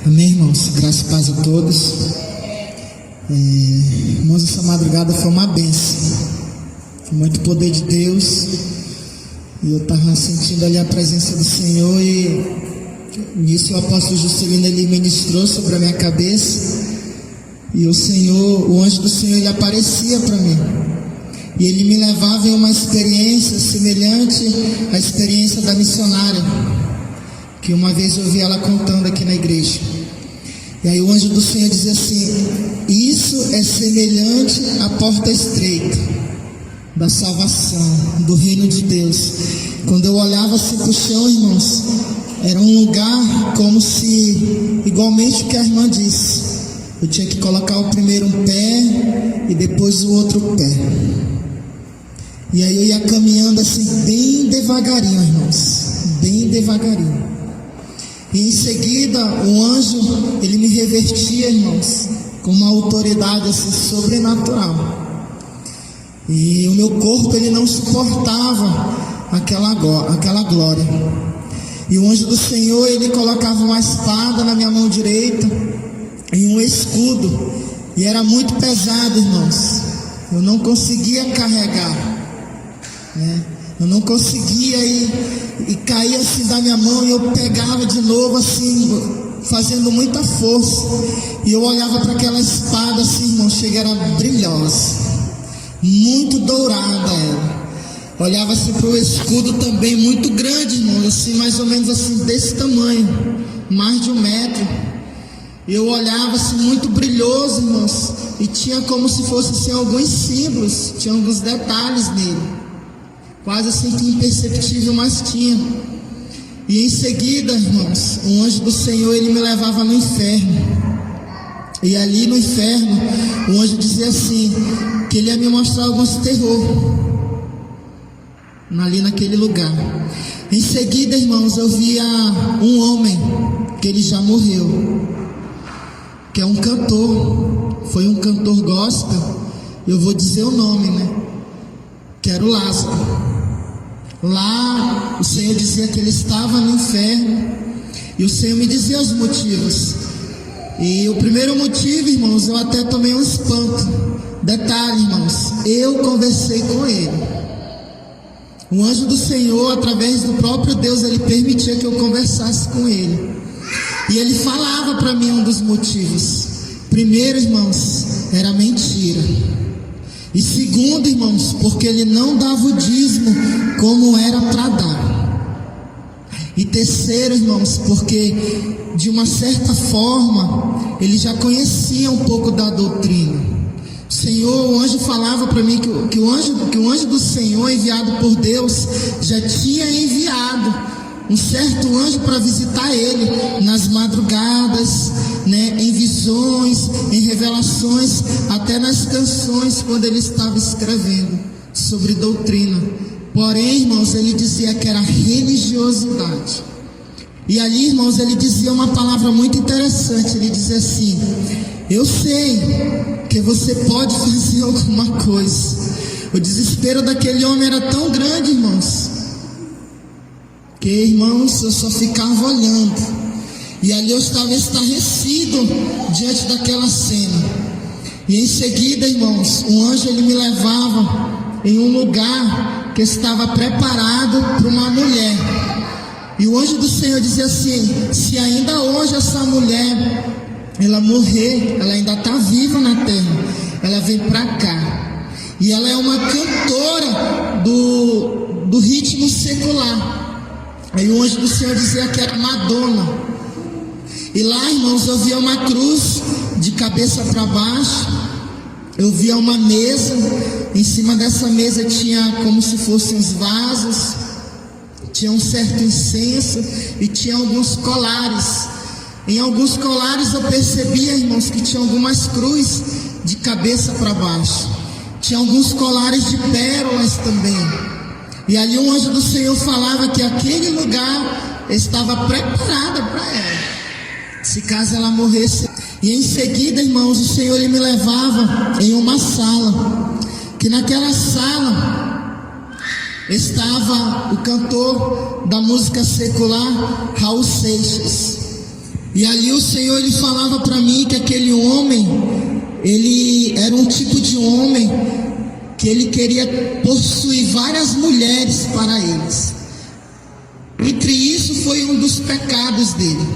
Amém, irmãos? Graça e paz a todos. Irmãos, essa madrugada foi uma bênção. Foi muito poder de Deus. E eu estava sentindo ali a presença do Senhor. E nisso o apóstolo Juscelino, ele ministrou sobre a minha cabeça. E o Senhor, o anjo do Senhor, ele aparecia para mim. E ele me levava em uma experiência semelhante à experiência da missionária, que uma vez eu ouvi ela contando aqui na igreja. E aí o anjo do Senhor dizia assim: isso é semelhante à porta estreita da salvação, do reino de Deus. Quando eu olhava assim para o chão, irmãos, era um lugar como se, igualmente o que a irmã disse, eu tinha que colocar o primeiro um pé e depois o outro pé. E aí eu ia caminhando assim bem devagarinho, irmãos, bem devagarinho. E em seguida o anjo, ele me revertia, irmãos, com uma autoridade assim sobrenatural. E o meu corpo, ele não suportava aquela glória. E o anjo do Senhor, ele colocava uma espada na minha mão direita e um escudo. E era muito pesado, irmãos. Eu não conseguia carregar, né? Eu não conseguia e caía assim da minha mão, e eu pegava de novo assim, fazendo muita força. E eu olhava para aquela espada assim, irmão, chega, era brilhosa, muito dourada ela. Olhava assim para o escudo também, muito grande, irmão, assim, mais ou menos assim, desse tamanho, mais de 1 metro. Eu olhava assim, muito brilhoso, irmãos, e tinha como se fosse assim, alguns símbolos, tinha alguns detalhes nele, quase assim que imperceptível, mas tinha. E em seguida, irmãos, o anjo do Senhor, ele me levava no inferno. E ali no inferno, o anjo dizia assim, que ele ia me mostrar alguns terror ali naquele lugar. Em seguida, irmãos, eu via um homem, que ele já morreu, que é um cantor, foi um cantor gospel. Eu vou dizer o nome, né? Que era o Lázaro. Lá o Senhor dizia que ele estava no inferno, e o Senhor me dizia os motivos. E o primeiro motivo, irmãos, eu até tomei um espanto. Detalhe, irmãos, eu conversei com ele. O anjo do Senhor, através do próprio Deus, ele permitia que eu conversasse com ele. E ele falava para mim um dos motivos. Primeiro, irmãos, era mentira. E segundo, irmãos, porque ele não dava o dízimo como era para dar. E terceiro, irmãos, porque de uma certa forma ele já conhecia um pouco da doutrina. O Senhor, o anjo falava para mim que o anjo do Senhor, enviado por Deus, já tinha enviado um certo anjo para visitar ele nas madrugadas, né, em visões, em revelações, até nas canções, quando ele estava escrevendo sobre doutrina. Porém, irmãos, ele dizia que era religiosidade. E ali, irmãos, ele dizia uma palavra muito interessante. Ele dizia assim: eu sei que você pode fazer alguma coisa. O desespero daquele homem era tão grande, irmãos, que, irmãos, eu só ficava olhando. E ali eu estava estarrecido diante daquela cena. E em seguida, irmãos, o anjo, ele me levava em um lugar que estava preparado para uma mulher. E o anjo do Senhor dizia assim: se ainda hoje essa mulher, ela morrer, ela ainda está viva na terra, ela vem para cá. E ela é uma cantora do ritmo secular. Aí o anjo do Senhor dizia que era Madonna. E lá, irmãos, eu via uma cruz de cabeça para baixo. Eu via uma mesa. Em cima dessa mesa tinha como se fossem uns vasos, tinha um certo incenso e tinha alguns colares. Em alguns colares eu percebia, irmãos, que tinha algumas cruzes de cabeça para baixo. Tinha alguns colares de pérolas também. E ali o anjo do Senhor falava que aquele lugar estava preparado para ela, se caso ela morresse. E em seguida, irmãos, o Senhor, ele me levava em uma sala, que naquela sala estava o cantor da música secular, Raul Seixas. E ali o Senhor, ele falava para mim que aquele homem, ele era um tipo de homem que ele queria possuir várias mulheres para eles. Entre isso foi um dos pecados dele,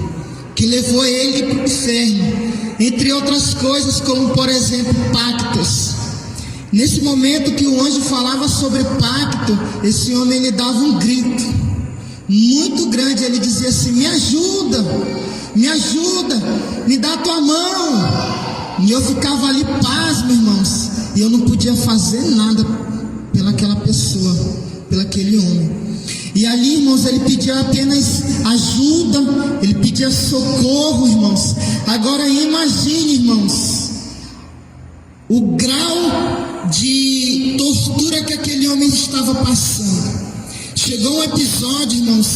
que levou ele para o inferno, entre outras coisas, como por exemplo pactos. Nesse momento que o anjo falava sobre pacto, esse homem ele dava um grito muito grande. Ele dizia assim: me ajuda, me dá a tua mão. E eu ficava ali pasmo, irmãos, e eu não podia fazer nada pelaquela pessoa, pelaquele homem. E ali, irmãos, ele pedia apenas ajuda, ele pedia socorro, irmãos. Agora imagine, irmãos, o grau de tortura que aquele homem estava passando. Chegou um episódio, irmãos,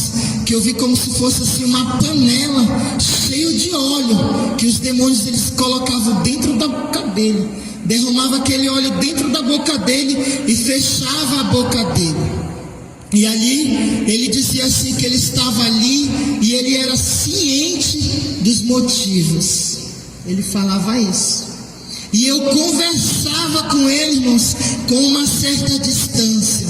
que eu vi como se fosse assim uma panela cheia de óleo, que os demônios eles colocavam dentro da boca dele, derramavam aquele óleo dentro da boca dele e fechava a boca dele. E ali ele dizia assim que ele estava ali e ele era ciente dos motivos. Ele falava isso. E eu conversava com ele, irmãos, com uma certa distância.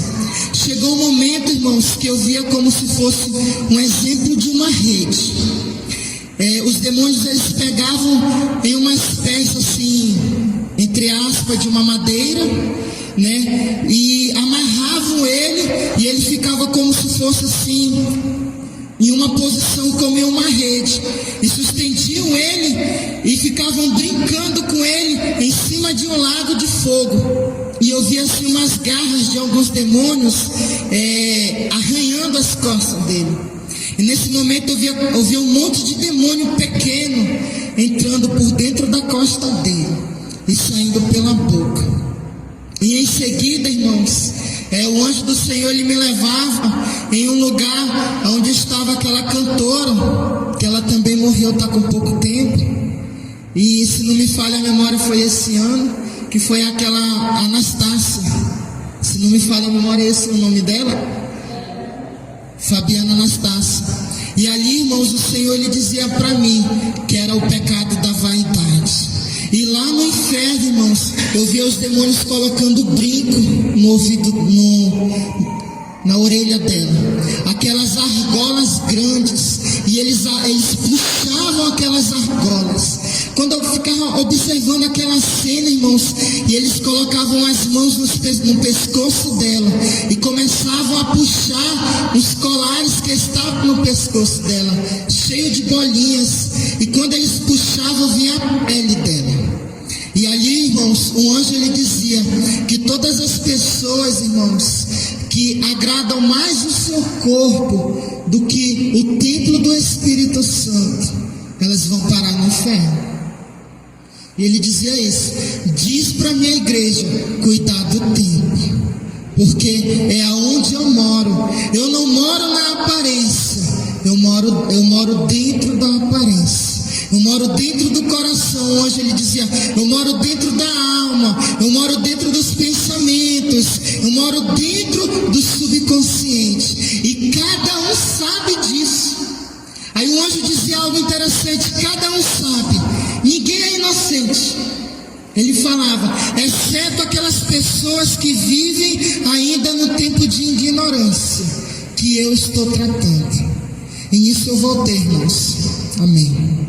Chegou um momento, irmãos, que eu via como se fosse um exemplo de uma rede. Os demônios eles pegavam em uma espécie assim, entre aspas, de uma madeira, né? E amarravam ele e ele ficava como se fosse assim, em uma posição como em uma rede, e sustendiam ele e ficavam brincando com ele em cima de um lago de fogo. E eu via assim umas garras de alguns demônios arranhando as costas dele. E nesse momento eu via um monte de demônio pequeno entrando por dentro da costa dele e saindo pela boca. E em seguida, irmãos, o anjo do Senhor ele me levava em um lugar onde estava aquela cantora, que ela também morreu, está com pouco tempo. E se não me falha a memória, foi esse ano, que foi aquela Anastácia. Se não me falha a memória, esse é o nome dela? Fabiana Anastácia. E ali, irmãos, o Senhor ele dizia para mim que era o pecado da vaidade. E lá no inferno, irmãos, eu via os demônios colocando brinco no ouvido, na orelha dela, aquelas argolas grandes, e eles puxavam aquelas argolas. Quando eu ficava observando aquela cena, irmãos, e eles colocavam as mãos no pescoço dela e começavam a puxar os colares que estavam no pescoço dela, cheio de bolinhas, e quando eles puxavam, vinha a pele dela. E ali, irmãos, o anjo ele dizia que todas as pessoas, irmãos, que agradam mais o seu corpo do que o templo do Espírito Santo, elas vão parar no inferno. E ele dizia isso: diz para a minha igreja cuidar do templo, porque é aonde eu moro. Eu não moro na aparência, eu moro dentro da aparência. Eu moro dentro do coração. Hoje ele dizia: eu moro dentro da alma, eu moro dentro dos pensamentos, eu moro dentro do subconsciente. E cada um sabe disso. Aí o anjo dizia algo interessante: cada um sabe, ninguém é inocente. Ele falava, exceto aquelas pessoas que vivem ainda no tempo de ignorância, que eu estou tratando. E nisso eu voltei, irmãos. Amém.